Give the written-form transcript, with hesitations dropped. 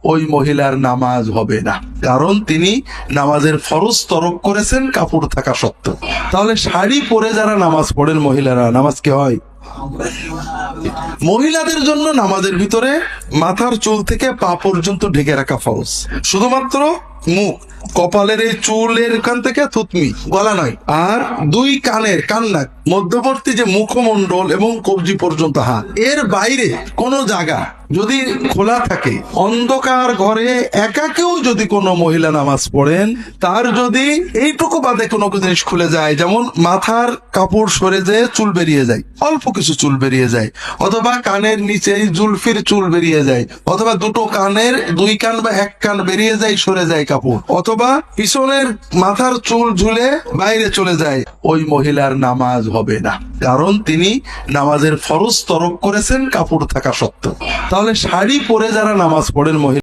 ওই মহিলার নামাজ হবে না, কারণ তিনি নামাজের ফরজ তরক করেছেন কাপড় থাকা সত্ত্বেও। তাহলে শাড়ি পরে যারা নামাজ পড়েন মহিলারা, নামাজ কি হয়? মহিলাদের জন্য নামাজের ভিতরে মাথার চুল থেকে পা পর্যন্ত ঢেকে রাখা ফরজ, শুধুমাত্র মুখ, কপালের এই চুলের কান থেকে থুতনি, গলা নয়। আর দুই কানের কান্নাক মধ্যবর্তী যে মুখমণ্ডল এবং কবজি পর্যন্ত হাত, এর বাইরে কোনো জায়গা যদি খোলা থাকে, অন্ধকার ঘরে একা কেউ যদি কোনো মহিলা নামাজ পড়েন, তার যদি এইটুকু বাদে কোনো জিনিস খুলে যায়, যেমন মাথার কাপড় সরে যেয়ে চুল বেরিয়ে যায়, অল্প কিছু চুল বেরিয়ে যায়, অথবা কানের নিচে জুলফির চুল বেরিয়ে যায়, অথবা দুটো কানের দুই কান বা এক কান বেরিয়ে যায়, সরে যায় কাপড়, অথবা পিছনের মাথার চুল ঝুলে বাইরে চলে যায়, ওই মহিলার নামাজ হবে না, কারণ তিনি নামাজের ফরজ তরক করেছেন কাপড় থাকা সত্ত্বেও। তাহলে শাড়ি পরে যারা নামাজ পড়েন মহিলা